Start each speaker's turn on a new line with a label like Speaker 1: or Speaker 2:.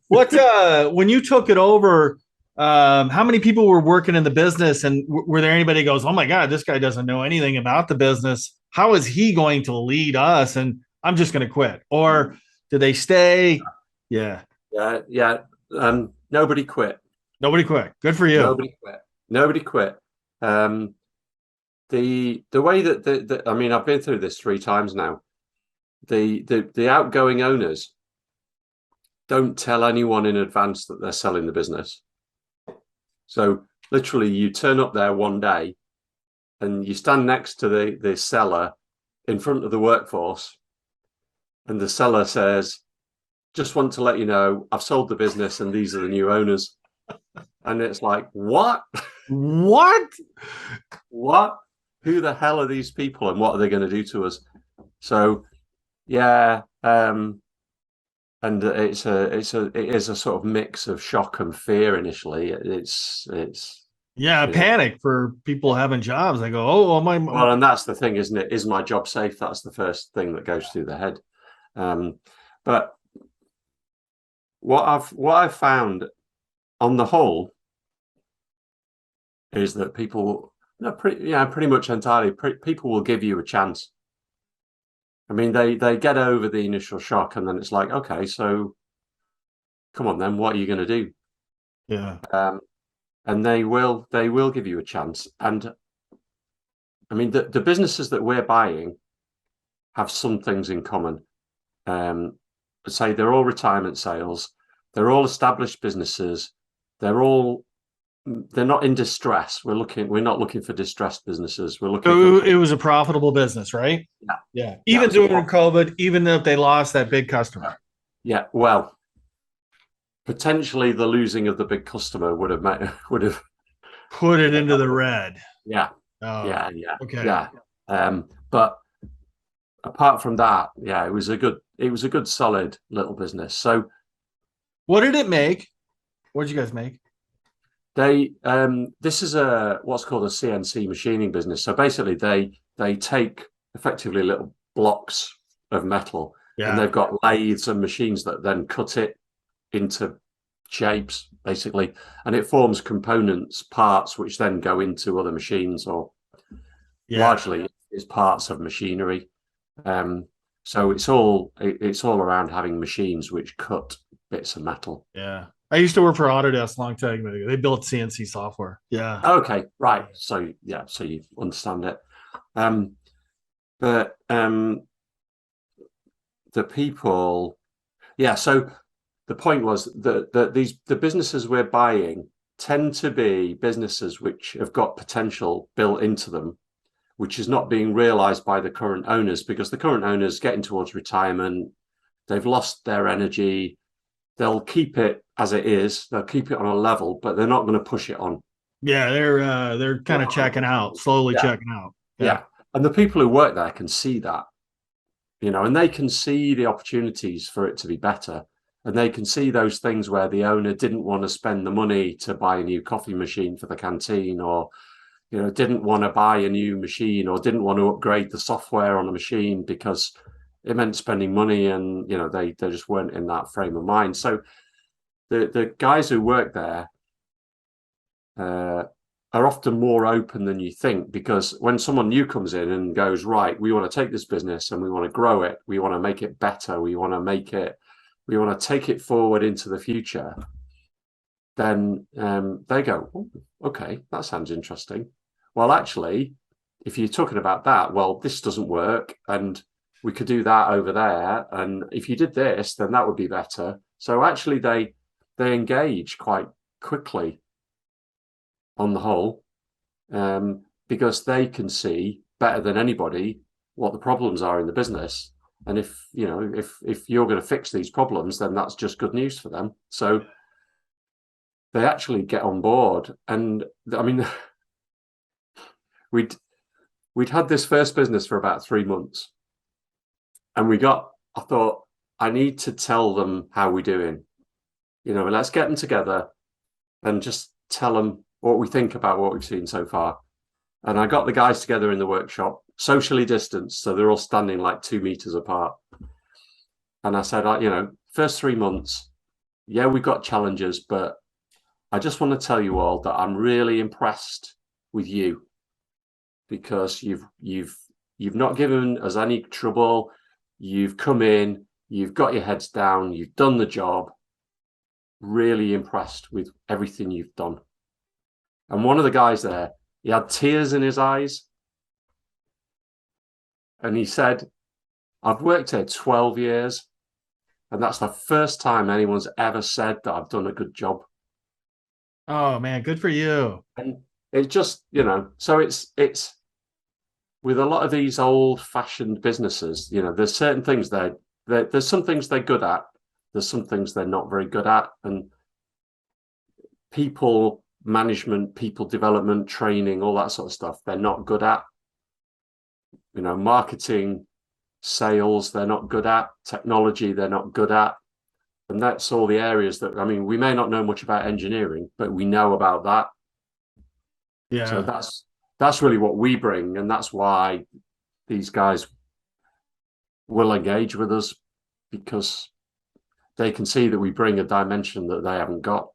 Speaker 1: What when you took it over, how many people were working in the business, and were there anybody goes, "Oh my God, this guy doesn't know anything about the business. How is he going to lead us?" And I'm just going to quit. Or did they stay? Yeah,
Speaker 2: Yeah, yeah. Nobody quit.
Speaker 1: nobody quit. Good for you.
Speaker 2: Nobody quit. Nobody quit. Um, the way that I mean, I've been through this three times now. The outgoing owners don't tell anyone in advance that they're selling the business. So literally, you turn up there one day and you stand next to the seller in front of the workforce, and the seller says, "Just want to let you know, I've sold the business, and these are the new owners." And it's like, what?
Speaker 1: What?
Speaker 2: What? Who the hell are these people, and what are they going to do to us? So yeah, and it is a sort of mix of shock and fear initially. It's
Speaker 1: Yeah,
Speaker 2: you know,
Speaker 1: panic for people having jobs. I go, "Oh, my."
Speaker 2: well, and that's the thing, isn't it? Is my job safe? That's the first thing that goes through the head. Um, but what I've found on the whole is that people, no, pretty much entirely, people will give you a chance. I mean, they get over the initial shock, and then it's like, okay, so come on, then what are you going to do?
Speaker 1: Yeah.
Speaker 2: And they will give you a chance. And I mean, the businesses that we're buying have some things in common. Um, say they're all retirement sales, they're all established businesses, they're all they're not in distress. We're not looking for distressed businesses. We're looking for
Speaker 1: So it was a profitable business, right?
Speaker 2: yeah,
Speaker 1: Yeah.
Speaker 2: yeah,
Speaker 1: Even
Speaker 2: it's a
Speaker 1: during
Speaker 2: profit.
Speaker 1: COVID, even if they lost that big customer.
Speaker 2: Yeah, well, potentially the losing of the big customer would have would have
Speaker 1: Put it into the red.
Speaker 2: yeah,
Speaker 1: Oh,
Speaker 2: yeah,
Speaker 1: okay.
Speaker 2: yeah. But apart from that, yeah, it was a good solid little business. So
Speaker 1: What did it make? What did you guys make?
Speaker 2: this is a what's called a CNC machining business. So basically they take effectively little blocks of metal, and
Speaker 1: Yeah.
Speaker 2: they've got lathes and machines that then cut it into shapes basically, and it forms components, parts, which then go into other machines, or
Speaker 1: Yeah.
Speaker 2: largely is parts of machinery. Um, so it's all around having machines which cut bits of metal.
Speaker 1: Yeah. I used to work for Autodesk a long time ago. They built CNC software. Yeah.
Speaker 2: Okay, right. So yeah, so you understand it. Um, but the people, yeah. So the point was that the businesses we're buying tend to be businesses which have got potential built into them, which is not being realized by the current owners, because the current owners getting towards retirement, they've lost their energy. They'll keep it as it is. They'll keep it on a level, but they're not going to push it on.
Speaker 1: Yeah, they're kind of checking out, slowly
Speaker 2: Yeah,
Speaker 1: checking out. Yeah.
Speaker 2: yeah. And the people who work there can see that, and they can see the opportunities for it to be better. And they can see those things where the owner didn't want to spend the money to buy a new coffee machine for the canteen, or didn't want to buy a new machine, or didn't want to upgrade the software on a machine because it meant spending money, and they just weren't in that frame of mind. So the guys who work there uh, are often more open than you think, because when someone new comes in and goes, right, we want to take this business and we want to grow it, we want to make it better, we want to take it forward into the future, then they go, oh, okay, that sounds interesting. Well, actually, if you're talking about that, well, this doesn't work, and we could do that over there, and if you did this, then that would be better. So actually, they engage quite quickly on the whole, because they can see better than anybody what the problems are in the business. And if you're going to fix these problems, then that's just good news for them. So they actually get on board. And I mean, we'd we'd had this first business for about 3 months, and I thought, I need to tell them how we're doing. Let's get them together and just tell them what we think about what we've seen so far. And I got the guys together in the workshop, socially distanced, so they're all standing like 2 meters apart. And I said, first 3 months, yeah, we've got challenges, but I just want to tell you all that I'm really impressed with you because you've not given us any trouble. You've come in, you've got your heads down, you've done the job. Really impressed with everything you've done. And one of the guys there, he had tears in his eyes. And he said, I've worked here 12 years, and that's the first time anyone's ever said that I've done a good job.
Speaker 1: Oh man, good for you.
Speaker 2: And it's just, you know, so it's with a lot of these old-fashioned businesses, you know, there's certain things there's some things they're good at, there's some things they're not very good at, and people management, people development, training, all that sort of stuff, they're not good at. You know, marketing, sales, they're not good at. Technology, they're not good at. And that's all the areas that, I mean, we may not know much about engineering, but we know about that. So
Speaker 1: Yeah.
Speaker 2: that's really what we bring, and that's why these guys will engage with us, because they can see that we bring a dimension that they haven't got.